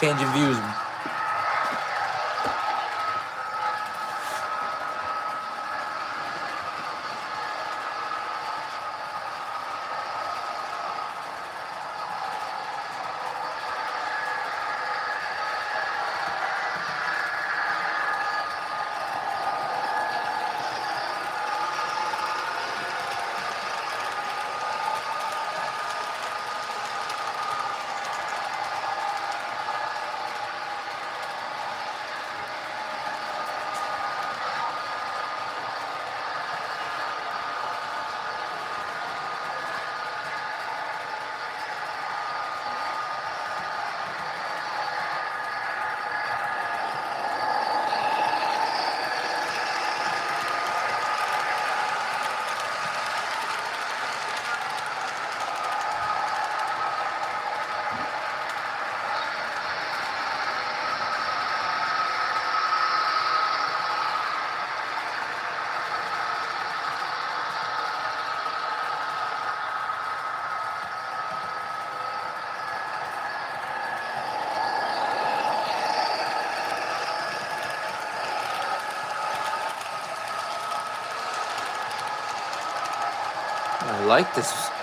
change of views.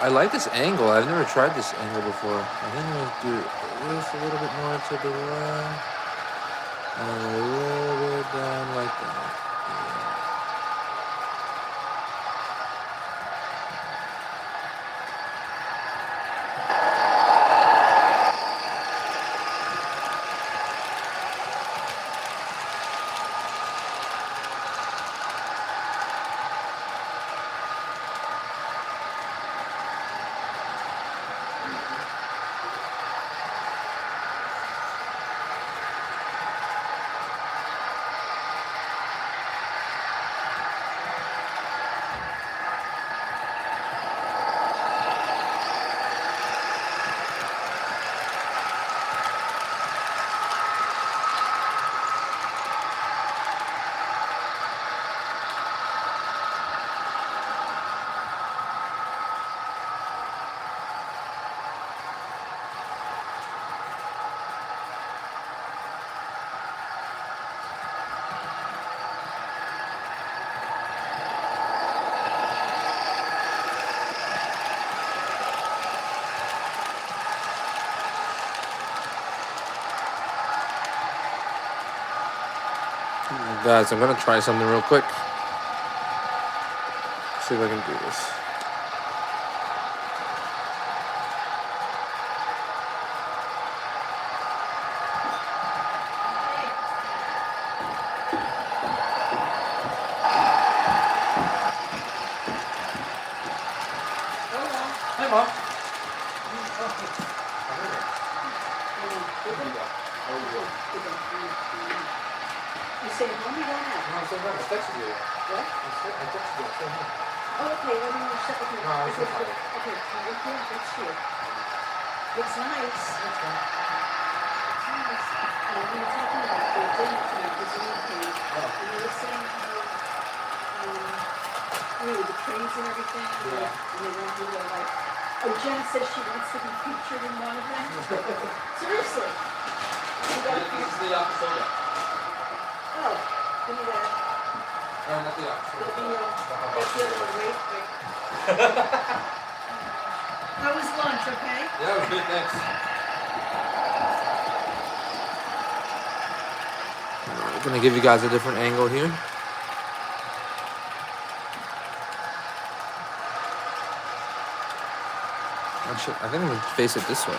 I like this angle. I've never tried this angle before. I think I'm gonna do this a little bit more to the left and a little bit down like that. Guys, I'm gonna try something real quick. See if I can do this. Hi, Mom. You say home, you don't have? No, I'm still home. I texted you. What? I texted you. I'm still home. Oh, okay, let me check with you. No, I was Okay, just tired. okay, yeah, that's true. Looks nice. That's fine. It's nice. And we were talking about the dinner tonight, this evening, Oh. and you were saying how, the trains and everything, Yeah. and they want you to like, oh, Jen says she wants to be featured in one of them. Seriously. You got This is the Yakisoba. Oh, give me that. Not the Yakisoba. It'll be, that's the other one, wait. How was lunch, okay? Yeah, it was good, thanks. I'm gonna give you guys a different angle here. Actually, I think I'm gonna face it this way.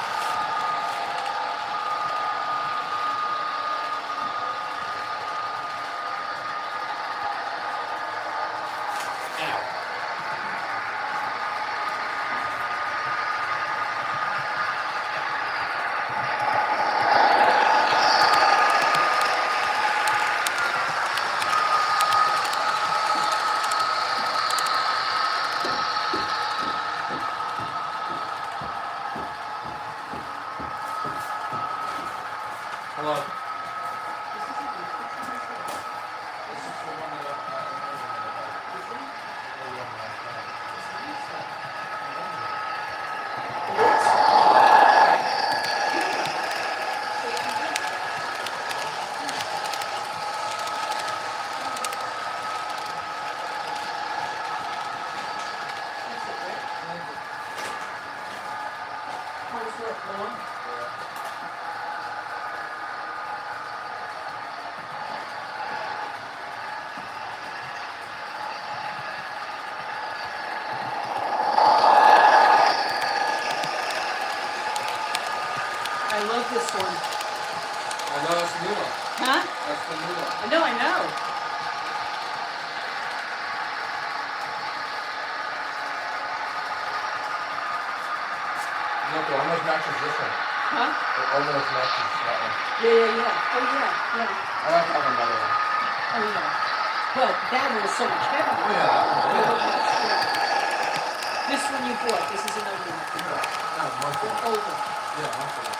one. I know that's the new one. Huh? That's the new one. I know, I know. Look, it almost matches this one. Huh? It almost matches that one. Yeah. Oh, yeah. I like that one better. Oh, yeah. But that one is so much heavier. Oh, yeah, that one's big. This one you bought, this is another one. Yeah, no, much Or better. older. Yeah, much better.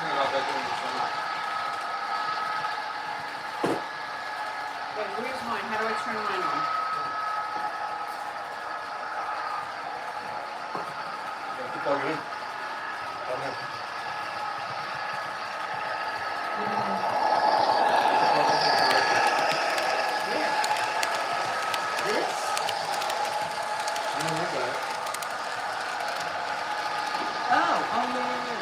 I got that one this one. Wait, where's mine? How do I turn mine on? Yeah, keep plugging in. Plug in. Where? This? I don't look at it. Oh, yeah.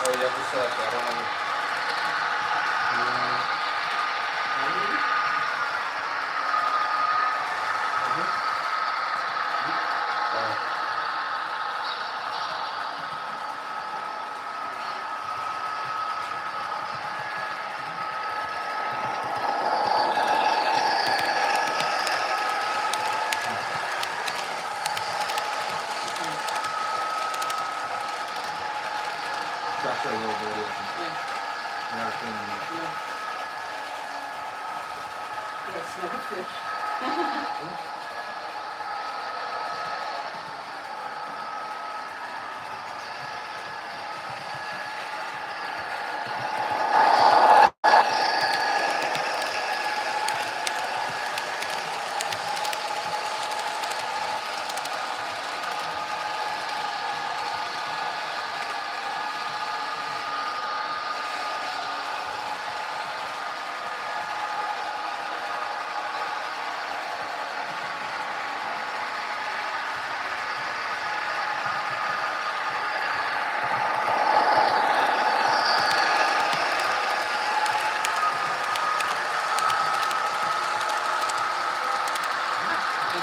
Oh, you have to select that. I don't have it. That's a little bit. Yeah, Yeah, smell the fish.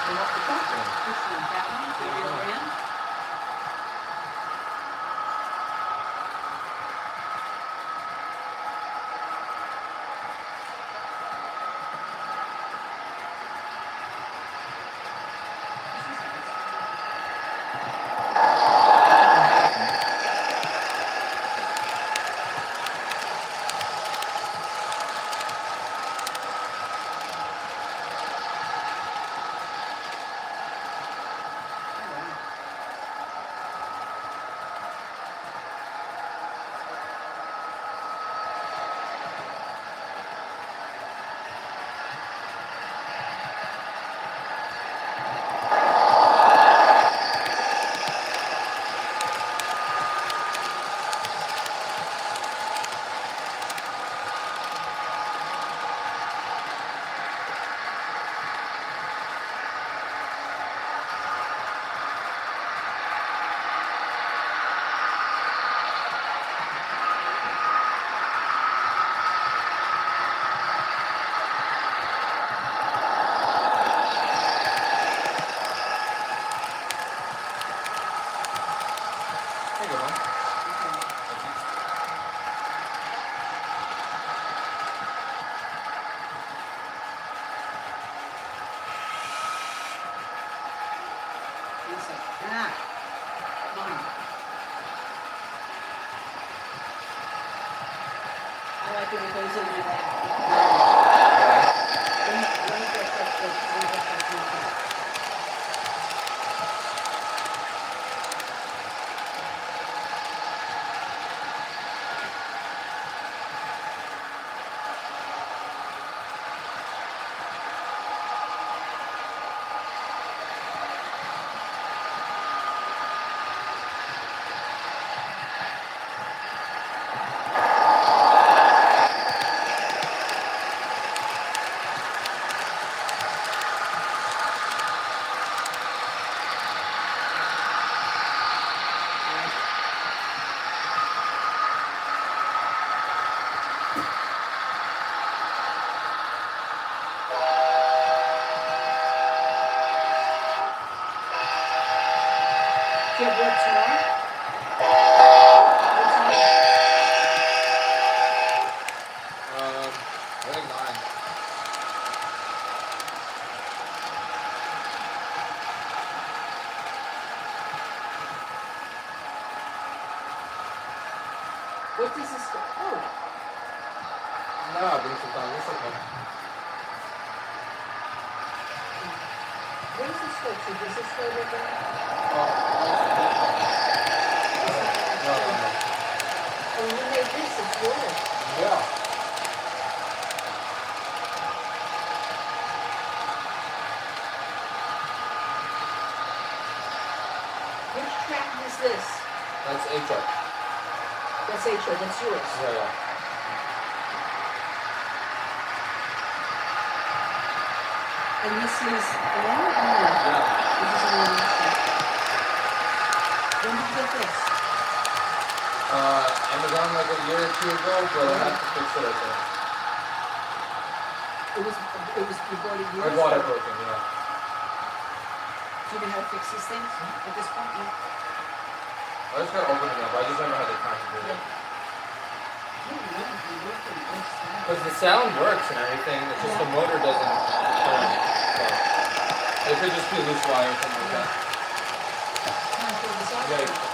Come off the top then. Which one? That one? The real brand? There you go, man. It's like that. Mine. I like when it goes into that. Let me get that. What does this do? Oh, No, bring some time. It's okay. what is this go to? Does this go to the... No. Oh, you made this, it's yours. Yeah. Which track is this? That's HR. That's HO, that's yours. Yeah. And this is one or no? Yeah. This is a one. When did you get this? Amazon like a year or two ago, but I have to fix it, I think. You bought it I yours? bought it broken, yeah. Do you know how to fix these things at this point? Yeah. I just gotta open it up. I just never had the time to do it. Because the sound works and everything, it's just the motor doesn't turn. So it could just be loose wire or something like that. Can I throw this out? Yeah.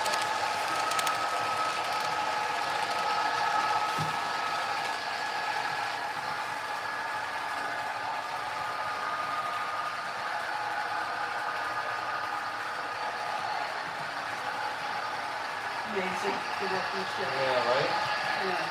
Amazing, the workmanship. Yeah, right? Yeah.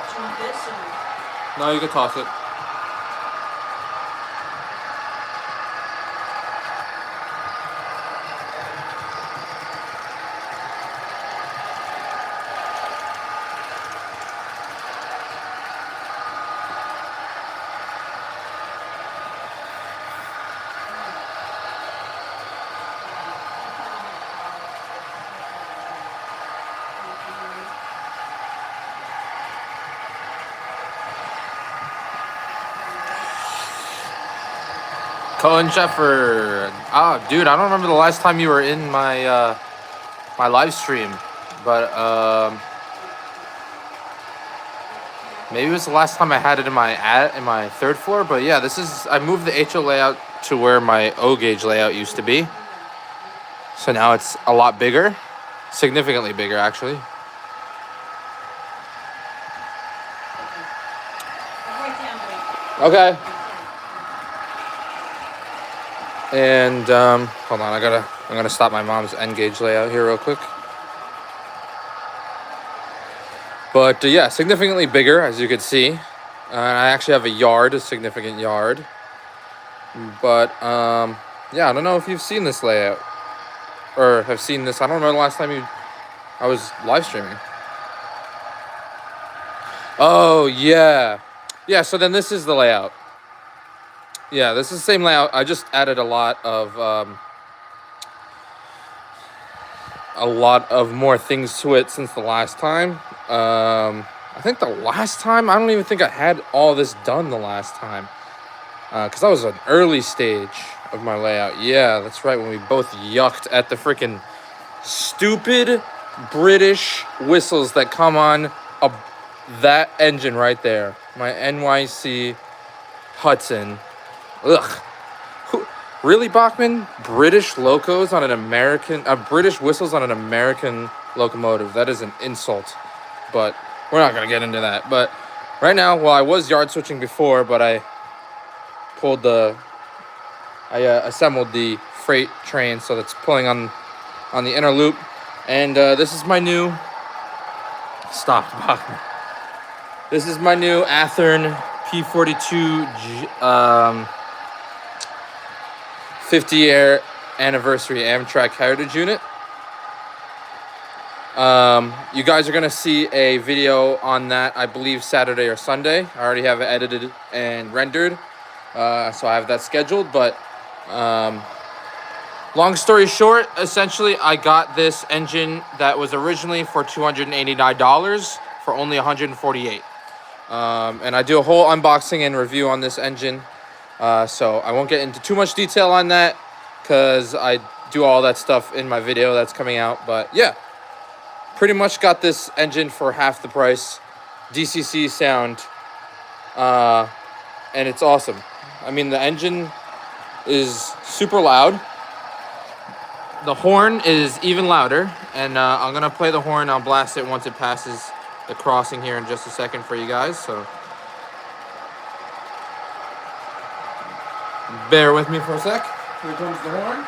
Do you want this or? No, you can toss it. Colin Sheffer. Oh, dude, I don't remember the last time you were in my my live stream, but maybe it was the last time I had it in my third floor. But yeah, I moved the HO layout to where my O gauge layout used to be. So now it's a lot bigger, significantly bigger actually. I'll write down the. Okay. And hold on, I'm gonna stop my mom's N gauge layout here real quick. But yeah, significantly bigger as you can see. I actually have a significant yard. But yeah, I don't know if you've seen this layout or have seen this. I don't remember the last time I was live streaming. Oh yeah, yeah. So then this is the layout. Yeah, this is the same layout. I just added a lot of more things to it since the last time. I think the last time, I don't even think I had all this done the last time. Because that was an early stage of my layout. Yeah, that's right, when we both yucked at the freaking stupid British whistles that come on that engine right there. My NYC Hudson. Ugh. Really, Bachman? British locos on British whistles on an American locomotive. That is an insult. But we're not going to get into that. But right now, well, I was yard switching before, but I assembled the freight train, so that's pulling on the inner loop. And this is my new... Stop, Bachman. This is my new Athearn P42 50-year anniversary Amtrak Heritage Unit. You guys are going to see a video on that, I believe, Saturday or Sunday. I already have it edited and rendered, so I have that scheduled. But long story short, essentially, I got this engine that was originally for $289 for only $148. And I do a whole unboxing and review on this engine, so I won't get into too much detail on that because I do all that stuff in my video that's coming out. But yeah, pretty much got this engine for half the price, DCC sound, and it's awesome. I mean, the engine is super loud. The horn is even louder, and I'm gonna play the horn. I'll blast it once it passes the crossing here in just a second for you guys, so bear with me for a sec. Here comes the horn.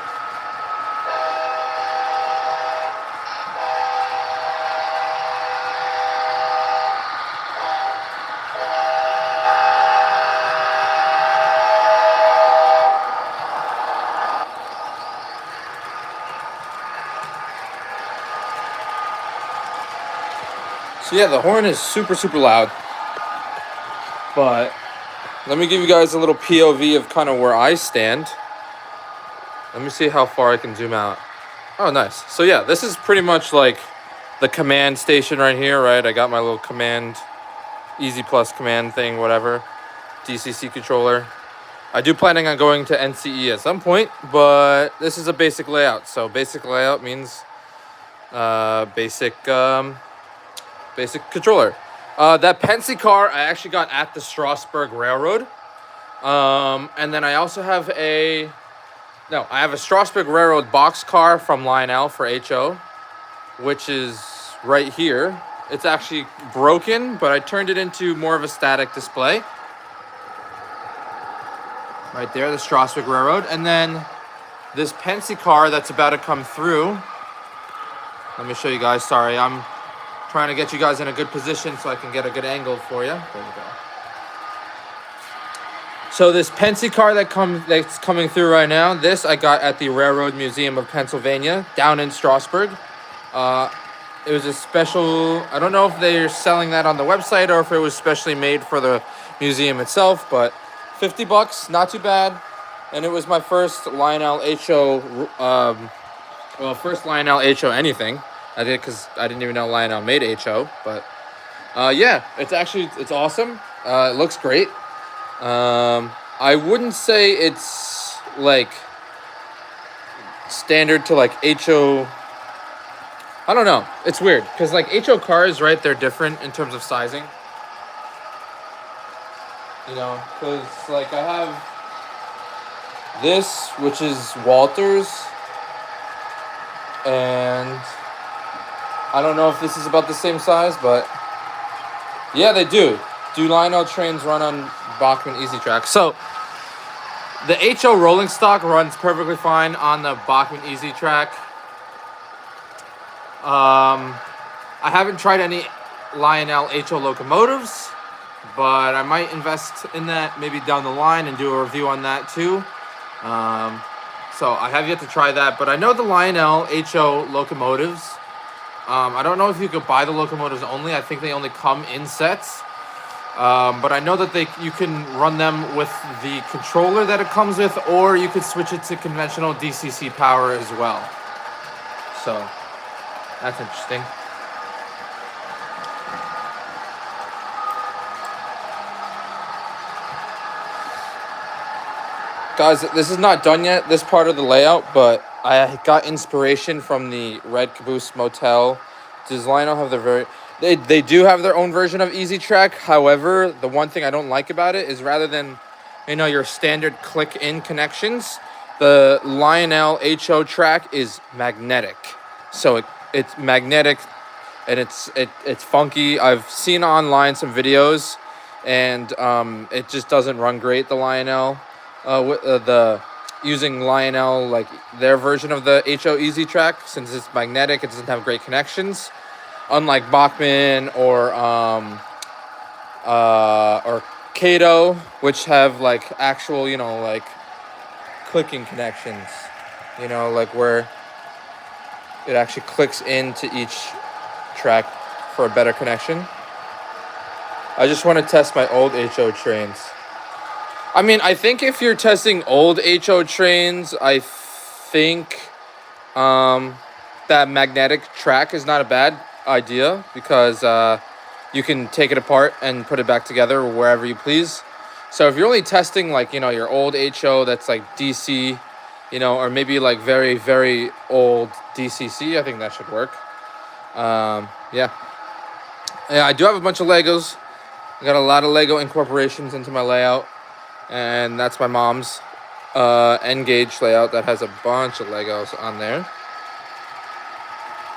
So yeah, the horn is super loud, but let me give you guys a little POV of kind of where I stand. Let me see how far I can zoom out. Oh, nice. So yeah, this is pretty much like the command station right here, right? I got my little command, Easy Plus command thing, whatever, DCC controller. I do planning on going to NCE at some point, but this is a basic layout. So basic layout means basic controller. That Pennsy car I actually got at the Strasburg Railroad. And then I also have I have a Strasburg Railroad box car from Lionel for HO, which is right here. It's actually broken, but I turned it into more of a static display. Right there, the Strasburg Railroad. And then this Pennsy car that's about to come through. Let me show you guys. Sorry, I'm trying to get you guys in a good position so I can get a good angle for you. There we go. So this Pennsy car that's coming through right now, this I got at the Railroad Museum of Pennsylvania down in Strasburg. It was a special, I don't know if they're selling that on the website or if it was specially made for the museum itself, but $50, not too bad. And it was my first Lionel HO, first Lionel HO anything. I did because I didn't even know Lionel made HO, but yeah, it's awesome. It looks great. I wouldn't say it's like standard to like HO. I don't know. It's weird because like HO cars, right? They're different in terms of sizing. You know, because like I have this, which is Walters, and I don't know if this is about the same size, but yeah, they do. Do Lionel trains run on Bachmann Easy Track? So the HO rolling stock runs perfectly fine on the Bachmann Easy Track. I haven't tried any Lionel HO locomotives, but I might invest in that maybe down the line and do a review on that too. So I have yet to try that, but I know the Lionel HO locomotives. I don't know if you could buy the locomotives only. I think they only come in sets. But I know that you can run them with the controller that it comes with, or you could switch it to conventional DCC power as well. So that's interesting. Guys, this is not done yet, this part of the layout, but I got inspiration from the Red Caboose Motel. Does Lionel have their They do have their own version of Easy Track. However, the one thing I don't like about it is rather than, your standard click-in connections, the Lionel HO track is magnetic. So it's magnetic and it's funky. I've seen online some videos and it just doesn't run great, the Lionel. Using Lionel, like their version of the HO Easy Track, since it's magnetic, it doesn't have great connections. Unlike Bachmann or or Kato, which have like actual, you know, like clicking connections, you know, like where it actually clicks into each track for a better connection. I just want to test my old HO trains. I mean, I think if you're testing old HO trains, I think that magnetic track is not a bad idea because you can take it apart and put it back together wherever you please. So if you're only testing like, you know, your old HO that's like DC, you know, or maybe like very, very old DCC, I think that should work. Yeah. Yeah, I do have a bunch of Legos. I got a lot of Lego incorporations into my layout. And that's my mom's N-gauge layout that has a bunch of Legos on there.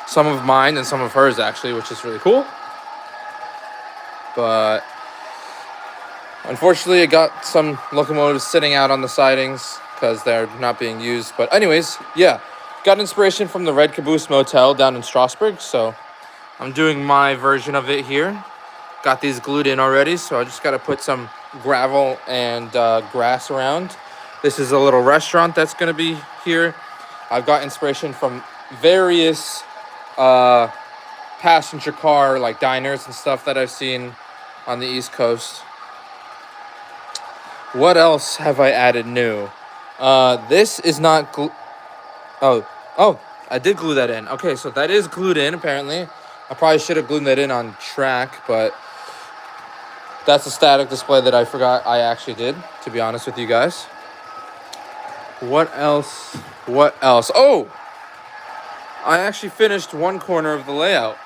Some of mine and some of hers, actually, which is really cool. But unfortunately, I got some locomotives sitting out on the sidings because they're not being used. But anyways, yeah. Got inspiration from the Red Caboose Motel down in Strasbourg. So I'm doing my version of it here. Got these glued in already, so I just got to put some gravel and grass around. This is a little restaurant that's going to be here. I've got inspiration from various passenger car like diners and stuff that I've seen on the East Coast. What else have I added new? This is not oh, I did glue that in. Okay, so that is glued in apparently. I probably should have glued that in on track, but that's a static display that I forgot I actually did, to be honest with you guys. What else? Oh! I actually finished one corner of the layout.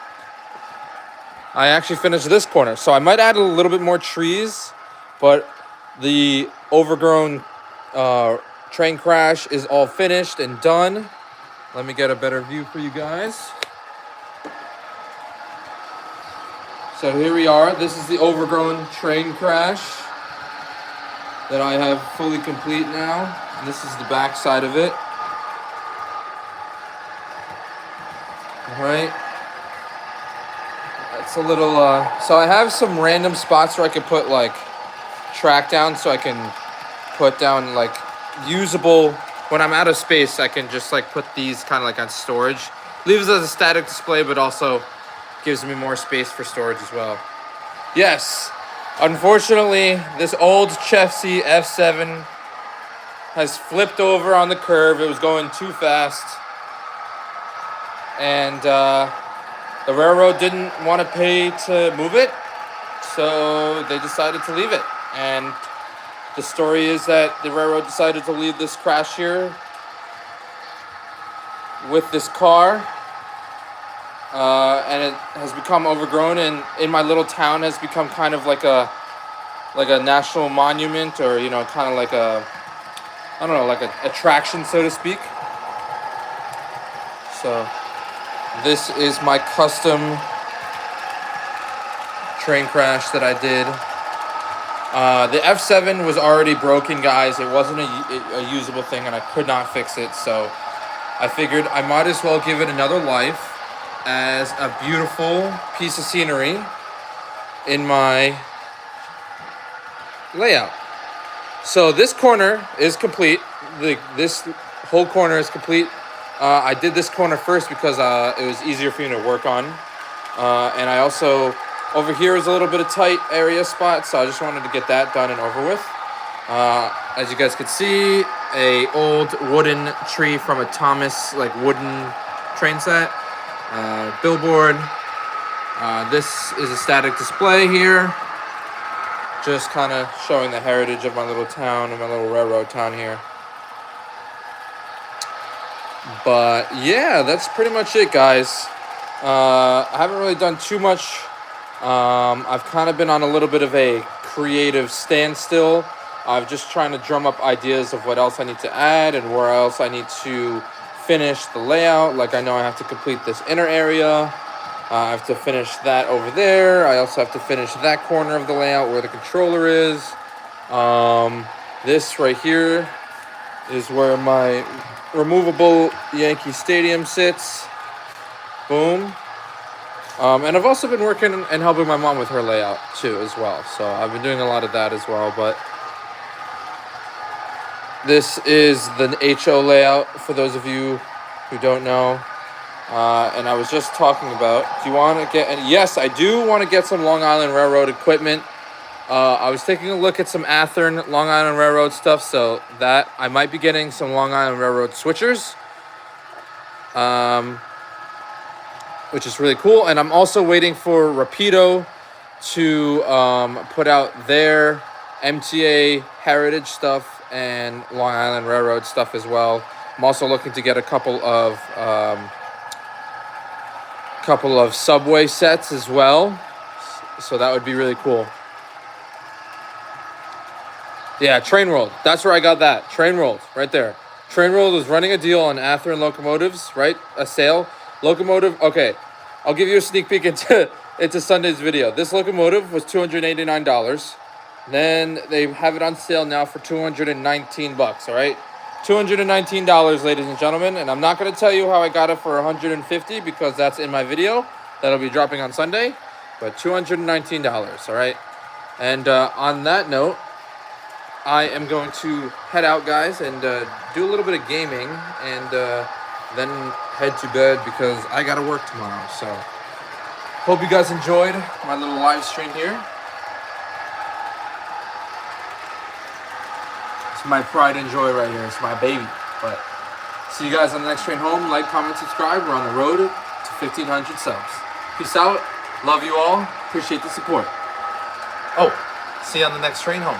I actually finished this corner. So I might add a little bit more trees, but the overgrown train crash is all finished and done. Let me get a better view for you guys. So here we are. This is the overgrown train crash that I have fully complete now. And this is the back side of it. All right. It's a little, so I have some random spots where I could put like track down so I can put down like usable, when I'm out of space, I can just like put these kind of like on storage. Leaves it as a static display, but also gives me more space for storage as well. Yes, unfortunately, this old Chefsy F7 has flipped over on the curve. It was going too fast. And the railroad didn't want to pay to move it, so they decided to leave it. And the story is that the railroad decided to leave this crash here with this car. And it has become overgrown, and in my little town has become kind of like a national monument, or you know, kind of like a, I don't know, like a attraction, so to speak. So this is my custom train crash that I did. The F7 was already broken, guys. It wasn't a usable thing, and I could not fix it, so I figured I might as well give it another life as a beautiful piece of scenery in my layout. So this corner is complete. This whole corner is complete. I did this corner first because it was easier for me to work on. And I also, over here is a little bit of tight area spot, so I just wanted to get that done and over with. As you guys could see, a old wooden tree from a Thomas, like wooden train set. Billboard. This is a static display here. Just kind of showing the heritage of my little town and my little railroad town here. But yeah, that's pretty much it, guys. I haven't really done too much. I've kind of been on a little bit of a creative standstill. I'm just trying to drum up ideas of what else I need to add and where else I need to finish the layout. Like I know I have to complete this inner area. I have to finish that over there. I also have to finish that corner of the layout where the controller is. This right here is where my removable Yankee Stadium sits. Boom. And I've also been working and helping my mom with her layout too as well. So I've been doing a lot of that as well. But this is the HO layout for those of you who don't know. And I was just talking about, do you want to get, and yes, I do want to get some Long Island Railroad equipment. I was taking a look at some Athearn Long Island Railroad stuff, so that I might be getting some Long Island Railroad switchers, which is really cool. And I'm also waiting for Rapido to put out their MTA Heritage stuff and Long Island Railroad stuff as well. I'm also looking to get a couple of subway sets as well, so that would be really cool. Yeah, Train World. That's where I got that. Train World, right there. Train World is running a deal on Athearn locomotives, right? A sale. Locomotive. Okay, I'll give you a sneak peek into Sunday's video. This locomotive was $289. Then they have it on sale now for $219. All right, $219, ladies and gentlemen. And I'm not going to tell you how I got it for $150 because that's in my video that'll be dropping on Sunday. But $219. All right. And on that note, I am going to head out, guys, and do a little bit of gaming, and then head to bed because I gotta work tomorrow. So, hope you guys enjoyed my little live stream here. It's my pride and joy right here. It's my baby. But see you guys on the next train home. Like, comment, subscribe. We're on the road to 1,500 subs. Peace out. Love you all. Appreciate the support. Oh, see you on the next train home.